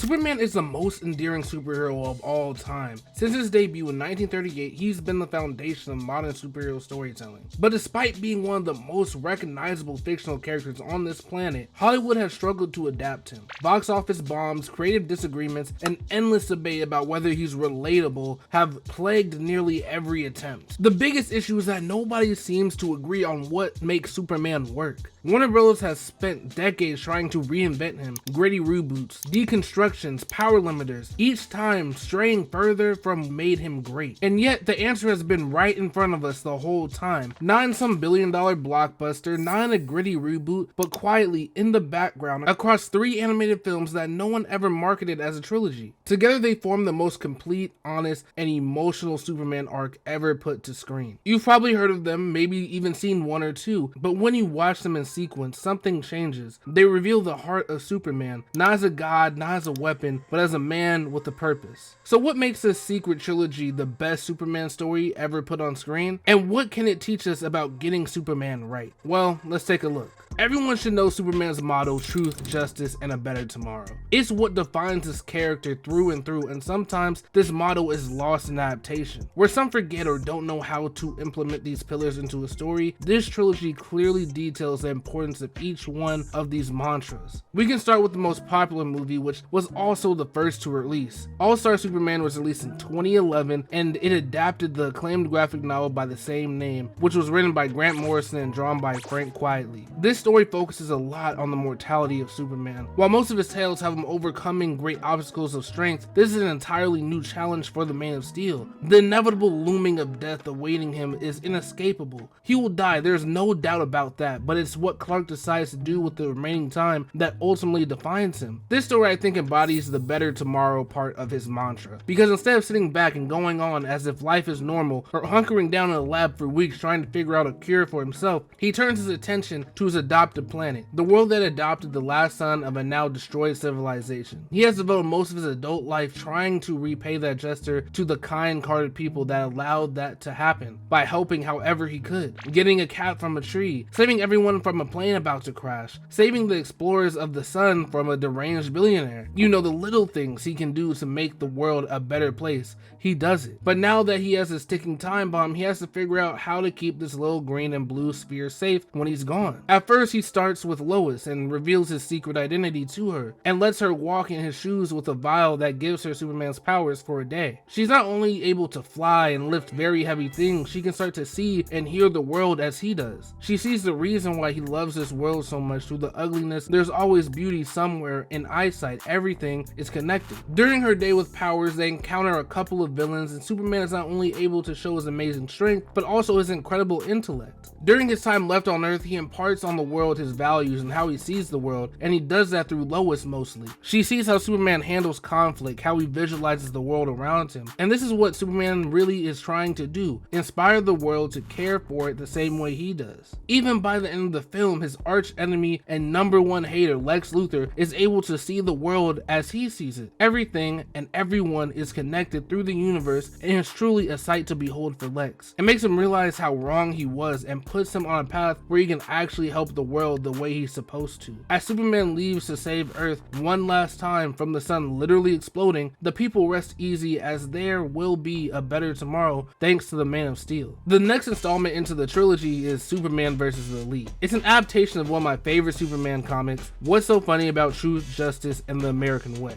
Superman is the most endearing superhero of all time. Since his debut in 1938, he's been the foundation of modern superhero storytelling. But despite being one of the most recognizable fictional characters on this planet, Hollywood has struggled to adapt him. Box office bombs, creative disagreements, and endless debate about whether he's relatable have plagued nearly every attempt. The biggest issue is that nobody seems to agree on what makes Superman work. Warner Bros. Has spent decades trying to reinvent him, gritty reboots, deconstructions, power limiters, each time straying further from made him great. And yet the answer has been right in front of us the whole time. Not in some billion-dollar blockbuster, not in a gritty reboot, but quietly in the background across 3 animated films that no one ever marketed as a trilogy. Together they form the most complete, honest, and emotional Superman arc ever put to screen. You've probably heard of them, maybe even seen 1 or 2, but when you watch them in sequence, something changes. They reveal the heart of Superman, not as a god, not as a weapon, but as a man with a purpose. So what makes this secret trilogy the best Superman story ever put on screen? And what can it teach us about getting Superman right? Well, let's take a look. Everyone should know Superman's motto, truth, justice, and a better tomorrow. It's what defines his character through and through, and sometimes this motto is lost in adaptation. Where some forget or don't know how to implement these pillars into a story, this trilogy clearly details the importance of each one of these mantras. We can start with the most popular movie, which was also the first to release. All-Star Superman was released in 2011, and it adapted the acclaimed graphic novel by the same name, which was written by Grant Morrison and drawn by Frank Quitely. This story focuses a lot on the mortality of Superman. While most of his tales have him overcoming great obstacles of strength, this is an entirely new challenge for the Man of Steel. The inevitable looming of death awaiting him is inescapable. He will die, there's no doubt about that, but it's what Clark decides to do with the remaining time that ultimately defines him. This story I think embodies the better tomorrow part of his mantra, because instead of sitting back and going on as if life is normal or hunkering down in a lab for weeks trying to figure out a cure for himself, he turns his attention to his adopted planet, the world that adopted the last son of a now destroyed civilization. He has devoted most of his adult life trying to repay that gesture to the kind-hearted people that allowed that to happen by helping however he could, getting a cat from a tree, saving everyone from a plane about to crash, saving the explorers of the sun from a deranged billionaire. You know, the little things he can do to make the world a better place. He does it. But now that he has his ticking time bomb, he has to figure out how to keep this little green and blue sphere safe when he's gone. At first, he starts with Lois and reveals his secret identity to her, and lets her walk in his shoes with a vial that gives her Superman's powers for a day. She's not only able to fly and lift very heavy things, she can start to see and hear the world as he does. She sees the reason why he loves this world so much. Through the ugliness, there's always beauty somewhere. In eyesight, everything is connected. During her day with powers, they encounter a couple of villains, and Superman is not only able to show his amazing strength, but also his incredible intellect. During his time left on Earth, he imparts on the world his values and how he sees the world, and he does that through Lois mostly. She sees how Superman handles conflict, how he visualizes the world around him, and this is what Superman really is trying to do, inspire the world to care for it the same way he does. Even by the end of the film, his arch enemy and #1 hater, Lex Luthor, is able to see the world as he sees it. Everything and everyone is connected through the universe, and it's truly a sight to behold for Lex. It makes him realize how wrong he was and puts him on a path where he can actually help the world the way he's supposed to. As Superman leaves to save Earth one last time from the sun literally exploding, the people rest easy as there will be a better tomorrow thanks to the Man of Steel. The next installment into the trilogy is Superman vs. the Elite. It's an adaptation of one of my favorite Superman comics, What's So Funny About Truth, Justice, and the American Way.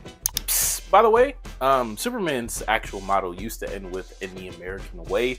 By the way, Superman's actual motto used to end with "in the American way,"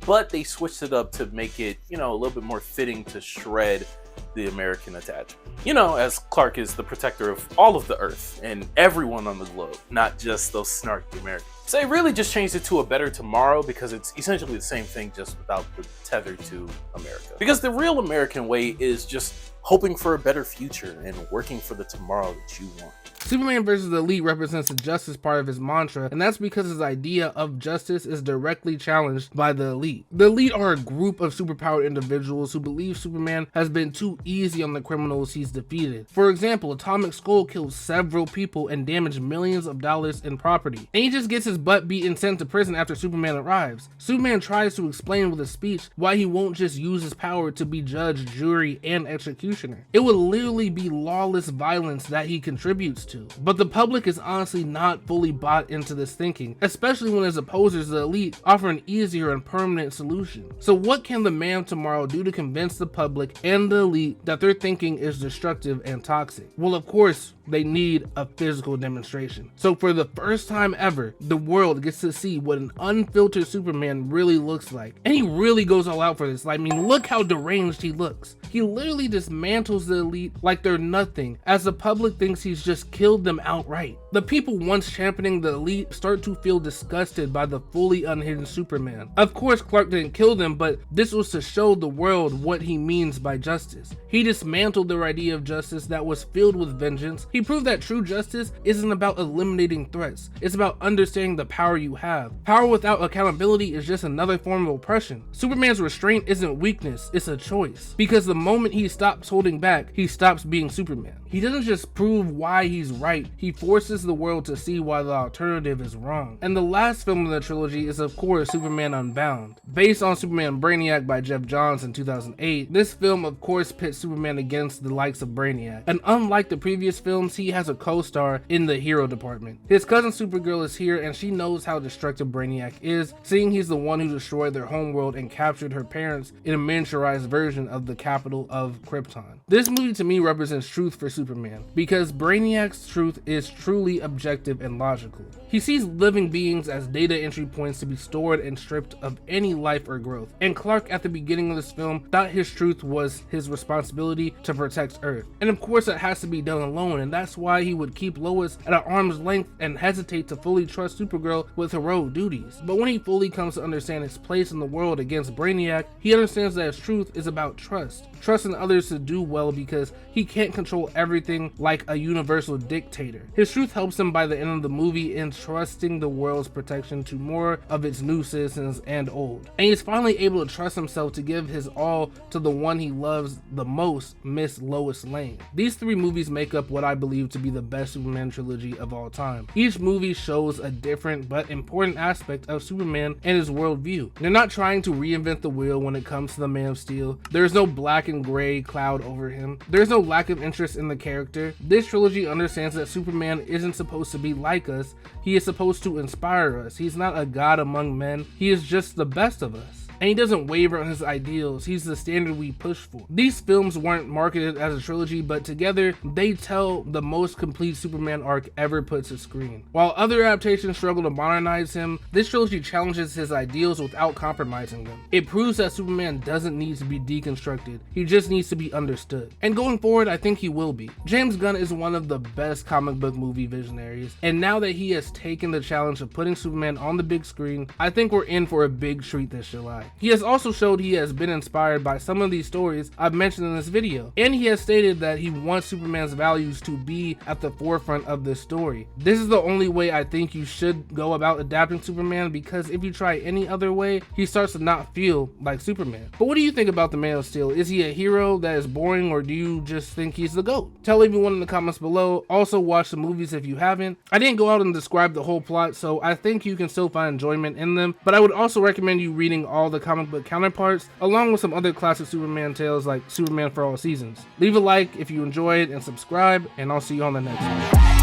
but they switched it up to make it, a little bit more fitting to shred the American attachment. As Clark is the protector of all of the Earth and everyone on the globe, not just those snarky Americans. So they really just changed it to a better tomorrow because it's essentially the same thing, just without the tether to America. Because the real American way is just hoping for a better future and working for the tomorrow that you want. Superman vs. the Elite represents the justice part of his mantra, and that's because his idea of justice is directly challenged by the Elite. The Elite are a group of superpowered individuals who believe Superman has been too easy on the criminals he's defeated. For example, Atomic Skull killed several people and damaged millions of dollars in property, and he just gets his butt beat and sent to prison after Superman arrives. Superman tries to explain with a speech why he won't just use his power to be judge, jury, and executioner. executioner. It would literally be lawless violence that he contributes to. But the public is honestly not fully bought into this thinking, especially when his opposers, the elite, offer an easier and permanent solution. So what can the Man of Tomorrow do to convince the public and the elite that their thinking is destructive and toxic? Well, of course, they need a physical demonstration. So for the first time ever, the world gets to see what an unfiltered Superman really looks like. And he really goes all out for this. I mean, look how deranged he looks. He literally dismantles the elite like they're nothing, as the public thinks he's just killed them outright. The people once championing the elite start to feel disgusted by the fully unhidden Superman. Of course, Clark didn't kill them, but this was to show the world what he means by justice. He dismantled their idea of justice that was filled with vengeance. He proved that true justice isn't about eliminating threats. It's about understanding the power you have. Power without accountability is just another form of oppression. Superman's restraint isn't weakness, it's a choice. Because the moment he stops holding back, he stops being Superman. He doesn't just prove why he's right, he forces the world to see why the alternative is wrong. And the last film of the trilogy is of course Superman Unbound. Based on Superman Brainiac by Jeff Johns in 2008, this film of course pits Superman against the likes of Brainiac. And unlike the previous films, he has a co-star in the hero department. His cousin Supergirl is here and she knows how destructive Brainiac is, seeing he's the one who destroyed their homeworld and captured her parents in a miniaturized version of the capital of Krypton. This movie to me represents truth for Superman, because Brainiac's truth is truly objective and logical. He sees living beings as data entry points to be stored and stripped of any life or growth. And Clark at the beginning of this film thought his truth was his responsibility to protect Earth. And of course it has to be done alone, and that's why he would keep Lois at an arm's length and hesitate to fully trust Supergirl with heroic duties. But when he fully comes to understand his place in the world against Brainiac, he understands that his truth is about trust. Trust in others to do well, because he can't control everything like a universal dictator. His truth helps him by the end of the movie in trusting the world's protection to more of its new citizens and old. And he's finally able to trust himself to give his all to the one he loves the most, Miss Lois Lane. These three movies make up what I believe to be the best Superman trilogy of all time. Each movie shows a different but important aspect of Superman and his worldview. They're not trying to reinvent the wheel when it comes to the Man of Steel. There's no black and gray cloud over him. There's no lack of interest in the character. This trilogy understands that Superman isn't supposed to be like us. He is supposed to inspire us. He's not a god among men. He is just the best of us. And he doesn't waver on his ideals. He's the standard we push for. These films weren't marketed as a trilogy, but together they tell the most complete Superman arc ever put to screen. While other adaptations struggle to modernize him, this trilogy challenges his ideals without compromising them. It proves that Superman doesn't need to be deconstructed. He just needs to be understood. And going forward, I think he will be. James Gunn is one of the best comic book movie visionaries, and now that he has taken the challenge of putting Superman on the big screen, I think we're in for a big treat this July. He has also showed he has been inspired by some of these stories I've mentioned in this video, and he has stated that he wants Superman's values to be at the forefront of this story. This is the only way I think you should go about adapting Superman, because if you try any other way, he starts to not feel like Superman. But what do you think about the Man of Steel? Is he a hero that is boring, or do you just think he's the GOAT? Tell everyone in the comments below. Also watch the movies if you haven't. I didn't go out and describe the whole plot, so I think you can still find enjoyment in them, but I would also recommend you reading all the comic book counterparts, along with some other classic Superman tales like Superman for All Seasons. Leave a like if you enjoyed and subscribe, and I'll see you on the next one.